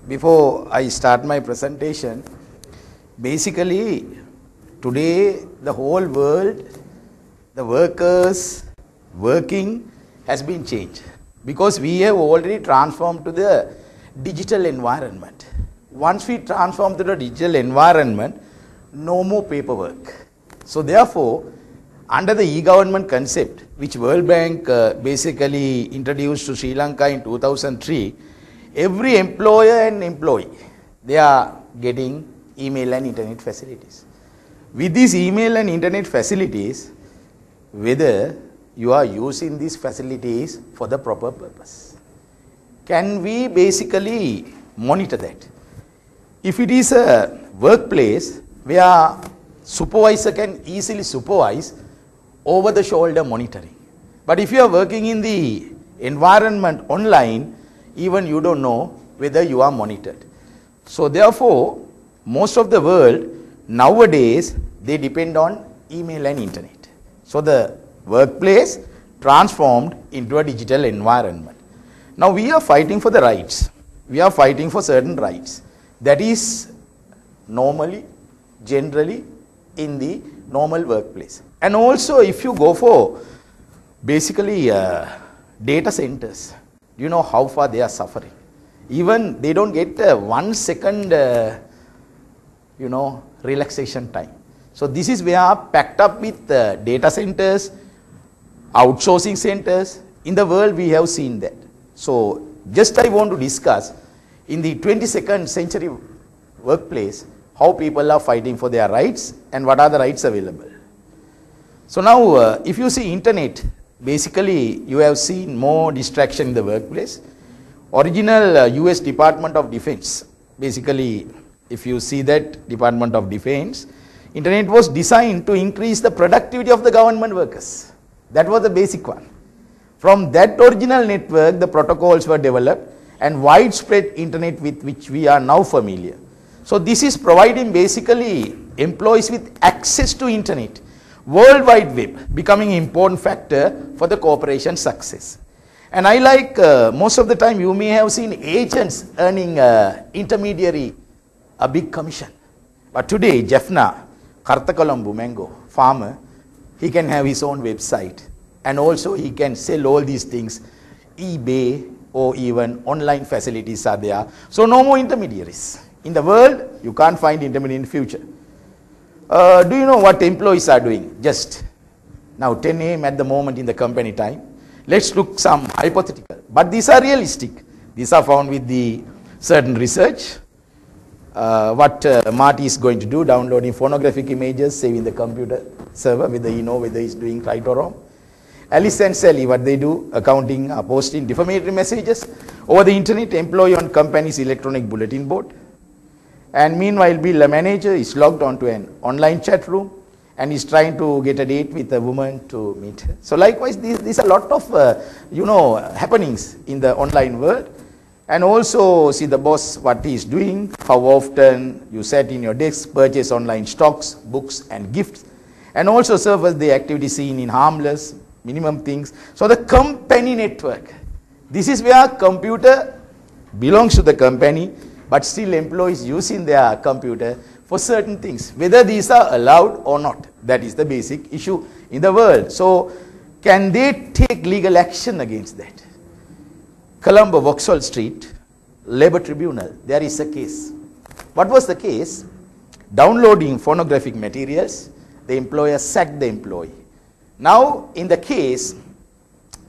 Before I start my presentation, basically today the whole world, the workers working has been changed because we have already transformed to the digital environment. Once we transform to the digital environment, no more paperwork. So therefore, under the e-government concept, which World Bank basically introduced to Sri Lanka in 2003, every employer and employee, they are getting email and internet facilities. With these email and internet facilities, whether you are using these facilities for the proper purpose, can we basically monitor that? If it is a workplace where supervisor can easily supervise over the shoulder monitoring. But if you are working in the environment online, even you don't know whether you are monitored. So therefore, most of the world nowadays, they depend on email and internet. So the workplace transformed into a digital environment. Now we are fighting for the rights. We are fighting for certain rights. That is normally, generally in the normal workplace. And also if you go for basically data centers, you know how far they are suffering. Even they don't get 1 second, relaxation time. So this is where packed up with data centers, outsourcing centers. In the world we have seen that. So just I want to discuss in the 22nd century workplace, how people are fighting for their rights and what are the rights available. So now if you see internet, basically you have seen more distraction in the workplace. Original US Department of Defense, basically if you see that Department of Defense, internet was designed to increase the productivity of the government workers. That was the basic one. From that original network, the protocols were developed and widespread internet with which we are now familiar. So this is providing basically employees with access to internet. World Wide Web becoming an important factor for the corporation success. And I like most of the time you may have seen agents earning intermediary a big commission. But today Jeffna, Kartakalambu Mango, farmer, he can have his own website and also he can sell all these things. eBay or even online facilities are there. So no more intermediaries. In the world, you can't find intermediary in the future. Do you know what employees are doing? Just now 10 a.m. at the moment in the company time. Let's look some hypothetical. But these are realistic. These are found with the certain research. What Marty is going to do, downloading pornographic images, saving the computer server, whether you know whether he's doing right or wrong. Alice and Sally, what they do, accounting, posting defamatory messages over the internet, employee on company's electronic bulletin board. And meanwhile, Bill, a manager, is logged onto an online chat room and is trying to get a date with a woman to meet her. So likewise, these are a lot of, happenings in the online world. And also see the boss, what he is doing, how often you sat in your desk, purchase online stocks, books and gifts. And also surface the activity seen in harmless, minimum things. So the company network, this is where computer belongs to the company, but still employees using their computer for certain things, whether these are allowed or not. That is the basic issue in the world. So can they take legal action against that? Colombo, Vauxhall Street, Labour Tribunal, there is a case. What was the case? Downloading pornographic materials, the employer sacked the employee. Now in the case,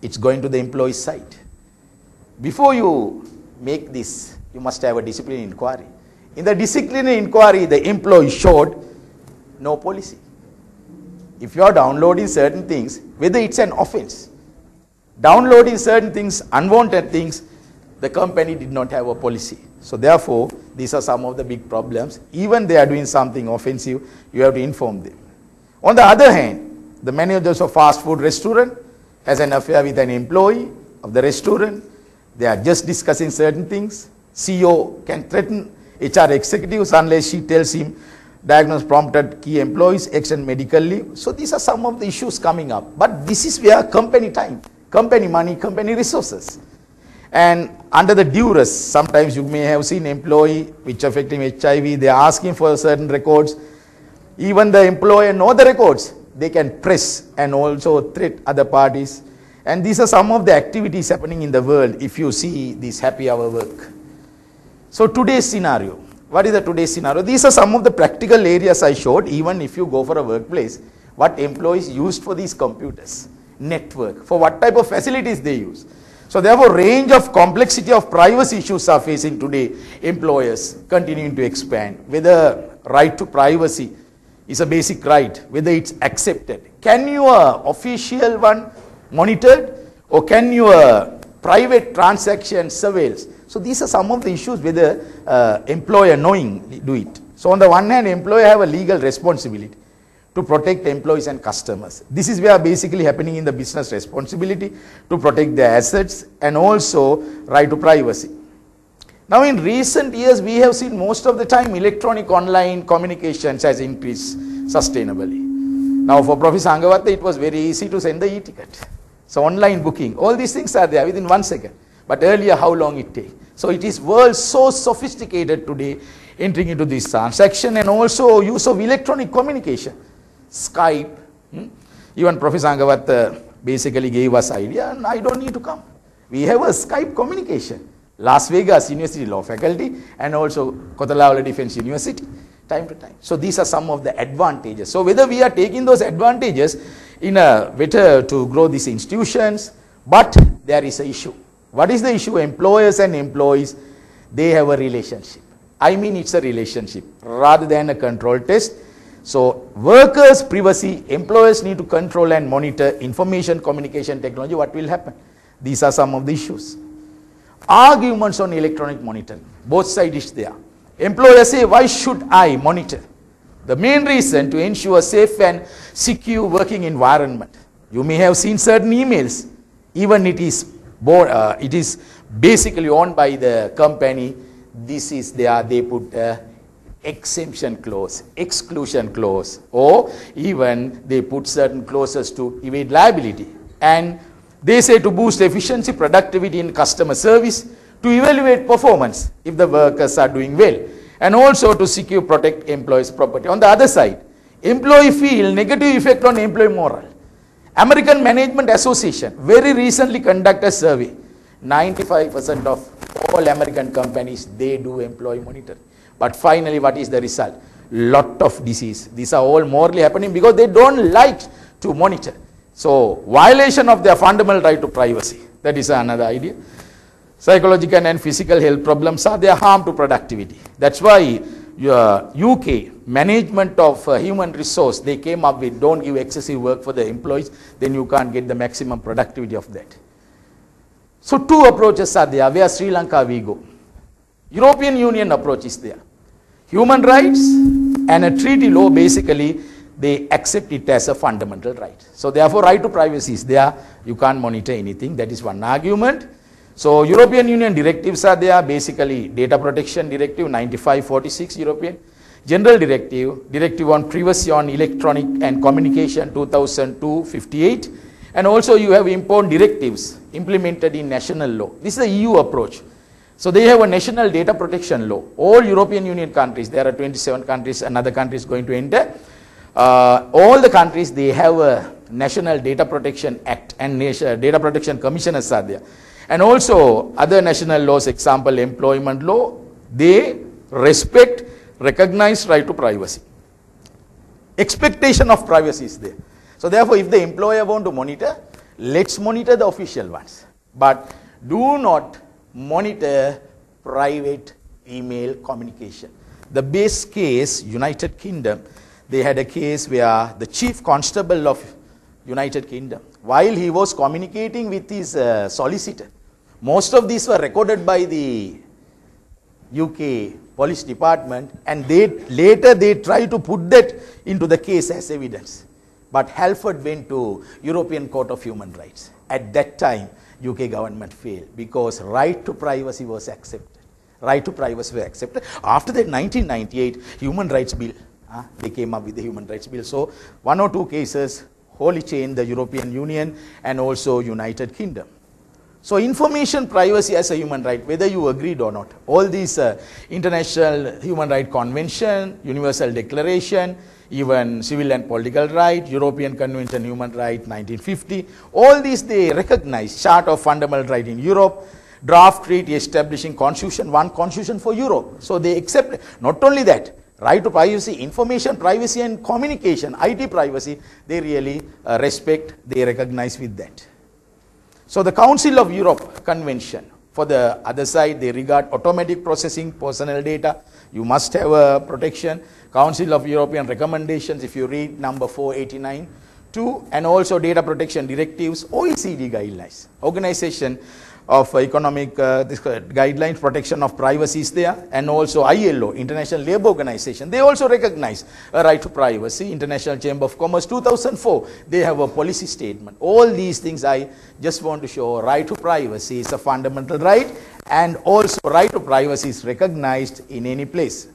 it's going to the employee's side. Before you make this, you must have a disciplinary inquiry. In the disciplinary inquiry, the employee showed no policy. If you are downloading certain things, whether it's an offense, downloading certain things, unwanted things, the company did not have a policy. So therefore, these are some of the big problems. Even they are doing something offensive, you have to inform them. On the other hand, the managers of fast food restaurant has an affair with an employee of the restaurant. They are just discussing certain things. CEO can threaten HR executives unless she tells him diagnose prompted key employees, extend medical leave. So these are some of the issues coming up. But this is where company time, company money, company resources. And under the duress, sometimes you may have seen employee which affecting HIV, they are asking for certain records. Even the employer know the records, they can press and also threat other parties. And these are some of the activities happening in the world if you see this happy hour work. So today's scenario, what is the today's scenario? These are some of the practical areas I showed. Even if you go for a workplace, what employees used for these computers, network, for what type of facilities they use. So therefore, range of complexity of privacy issues are facing today employers continuing to expand. Whether right to privacy is a basic right, whether it's accepted. Can your official one monitored, or can your private transaction surveilled? So these are some of the issues whether employer knowing do it. So on the one hand, employer have a legal responsibility to protect employees and customers. This is where basically happening in the business responsibility to protect their assets and also right to privacy. Now in recent years, we have seen most of the time electronic online communications has increased sustainably. Now for Professor Angawatha, it was very easy to send the e-ticket. So online booking, all these things are there within 1 second. But earlier, how long it take? So it is world so sophisticated today, entering into this transaction and also use of electronic communication. Skype, even Professor Angawatha basically gave us idea, and I don't need to come. We have a Skype communication. Las Vegas University Law Faculty and also Kotalawala Defense University, time to time. So these are some of the advantages. So whether we are taking those advantages in a better to grow these institutions, but there is an issue. What is the issue? Employers and employees, they have a relationship. I mean, it's a relationship rather than a control test. So workers' privacy, employers need to control and monitor information communication technology. What will happen? These are some of the issues. Arguments on electronic monitoring. Both sides is there. Employers say, why should I monitor? The main reason to ensure safe and secure working environment. You may have seen certain emails. Even it is basically owned by the company. This is there. They put exemption clause, exclusion clause, or even they put certain clauses to evade liability. And they say to boost efficiency, productivity in customer service, to evaluate performance if the workers are doing well, and also to secure, protect employees' property. On the other side, employee feel negative effect on employee morale. American Management Association very recently conducted a survey. 95% of all American companies, they do employee monitoring. But finally, what is the result? Lot of disease. These are all morally happening because they don't like to monitor. So, violation of their fundamental right to privacy. That is another idea. Psychological and physical health problems are their harm to productivity. That's why UK management of human resource, they came up with don't give excessive work for the employees, then you can't get the maximum productivity of that. So two approaches are there. Where Sri Lanka we go. European Union approach is there. Human rights and a treaty law, basically they accept it as a fundamental right. So therefore right to privacy is there. You can't monitor anything. That is one argument. So European Union directives are there. Basically Data Protection Directive 95/46 European. General Directive, Directive on Privacy on Electronic and Communication 2002/58. And also you have important directives implemented in national law. This is the EU approach. So they have a national data protection law. All European Union countries, there are 27 countries, another country is going to enter. All the countries, they have a National Data Protection Act and Data Protection Commissioners are there. And also other national laws, example employment law, they respect, recognize right to privacy. Expectation of privacy is there. So therefore, if the employer want to monitor, let's monitor the official ones. But do not monitor private email communication. The base case, United Kingdom, they had a case where the chief constable of United Kingdom, while he was communicating with his solicitor, most of these were recorded by the UK police department, and later they tried to put that into the case as evidence. But Halford went to European Court of Human Rights. At that time, UK government failed because right to privacy was accepted. Right to privacy was accepted. After that, 1998 Human Rights Bill, they came up with the Human Rights Bill. So one or two cases wholly changed the European Union and also United Kingdom. So information privacy as a human right, whether you agreed or not, all these International Human Rights Convention, Universal Declaration, even Civil and Political Right, European Convention Human Rights 1950, all these they recognize, Chart of Fundamental Rights in Europe, draft treaty establishing constitution, one constitution for Europe. So they accept, not only that, right to privacy, information privacy and communication, IT privacy, they really respect, they recognize with that. So the Council of Europe Convention, for the other side, they regard automatic processing personal data. You must have a protection. Council of European recommendations, if you read number 489, 2, and also data protection directives, OECD guidelines, Organization of Economic Guidelines, protection of privacy is there, and also ILO, International Labour Organization, they also recognize a right to privacy. International Chamber of Commerce 2004, they have a policy statement. All these things I just want to show, right to privacy is a fundamental right, and also right to privacy is recognized in any place.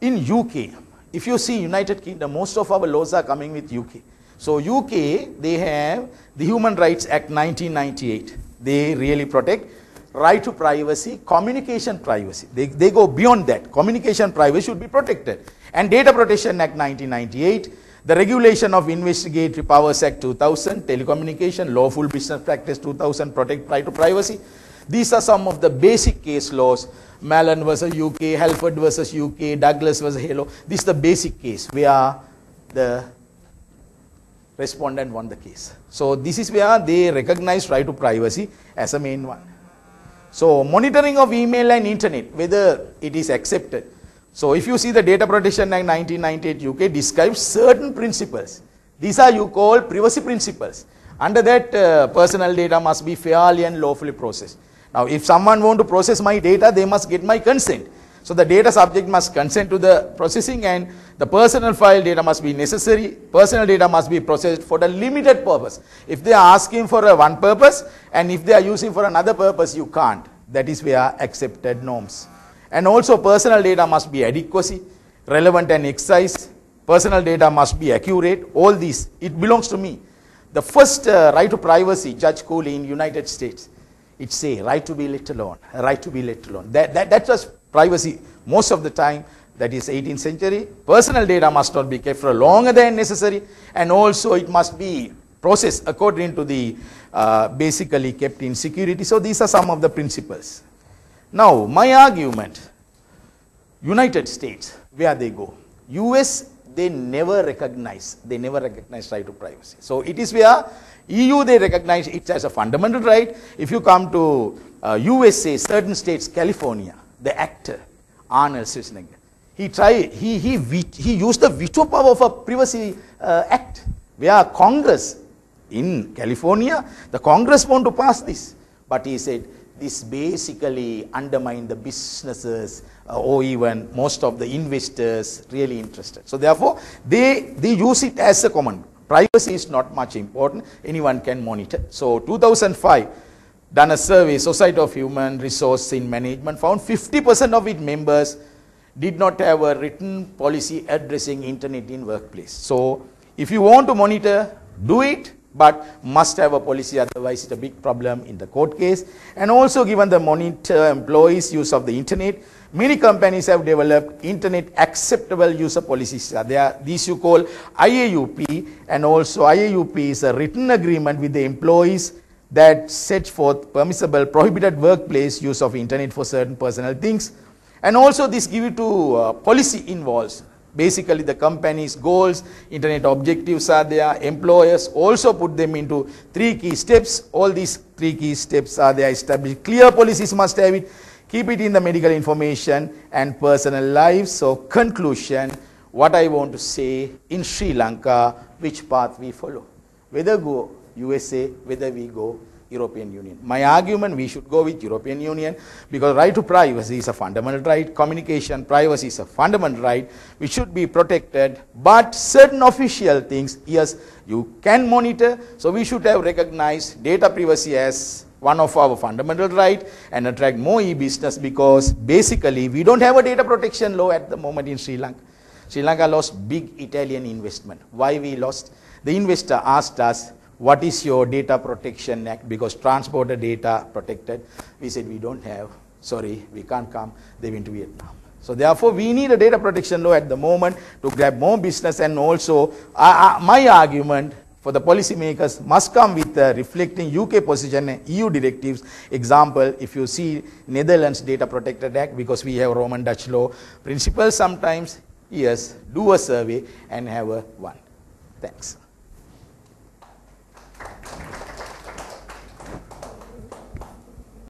In UK, if you see United Kingdom, most of our laws are coming with UK. So UK, they have the Human Rights Act 1998. They really protect right to privacy, communication privacy. They go beyond that. Communication privacy should be protected. And Data Protection Act 1998, the Regulation of Investigatory Powers Act 2000, Telecommunication, Lawful Business Practice 2000, protect right to privacy. These are some of the basic case laws. Mallon versus UK, Halford versus UK, Douglas versus Halo. This is the basic case where the respondent won the case. So this is where they recognize right to privacy as a main one. So monitoring of email and internet, whether it is accepted. So if you see the Data Protection Act 1998 UK describes certain principles. These are you call privacy principles. Under that personal data must be fairly and lawfully processed. Now if someone want to process my data, they must get my consent. So the data subject must consent to the processing, and the personal file data must be necessary. Personal data must be processed for the limited purpose. If they are asking for one purpose, and if they are using for another purpose, you can't. That is where accepted norms. And also personal data must be adequacy, relevant and excise. Personal data must be accurate. All these, it belongs to me. The first right to privacy, Judge Cooley in United States, it say right to be let alone, right to be let alone. That was privacy most of the time, that is 18th century. Personal data must not be kept for longer than necessary, and also it must be processed according to the basically kept in security. So these are some of the principles. Now my argument, United States, where they go. US, they never recognize right to privacy. So it is where EU, they recognize it as a fundamental right. If you come to USA, certain states, California, the actor Arnold Schwarzenegger, he used the veto power of a privacy act, where Congress in California, the Congress want to pass this, but he said this basically undermined the businesses or even most of the investors really interested. So therefore they use it as a common. Privacy is not much important, anyone can monitor. So 2005 done a survey, Society of Human Resource in Management found 50% of its members did not have a written policy addressing internet in workplace. So if you want to monitor, do it, but must have a policy, otherwise it's a big problem in the court case. And also given the monitor employees' use of the internet, many companies have developed internet acceptable user policies. There are these you call IAUP, and also IAUP is a written agreement with the employees that sets forth permissible prohibited workplace use of internet for certain personal things. And also this give you to policy involves basically the company's goals, internet objectives are there, employers also put them into 3 key steps. All these 3 key steps are there established. Clear policies must have it, keep it in the medical information and personal lives. So conclusion, what I want to say, in Sri Lanka, which path we follow, whether go USA, whether we go European Union. My argument, we should go with European Union, because right to privacy is a fundamental right, communication privacy is a fundamental right, which should be protected, but certain official things, yes, you can monitor, so we should have recognized data privacy as one of our fundamental right and attract more e-business, because basically we don't have a data protection law at the moment in Sri Lanka. Sri Lanka lost big Italian investment. Why we lost? The investor asked us, what is your data protection act, because transporter data protected. We said we don't have, sorry, we can't come, they went to Vietnam. So therefore we need a data protection law at the moment to grab more business, and also my argument for the policymakers must come with reflecting UK position and EU directives. Example, if you see Netherlands Data Protected Act, because we have Roman Dutch law principles sometimes, yes, do a survey and have a one. Thanks.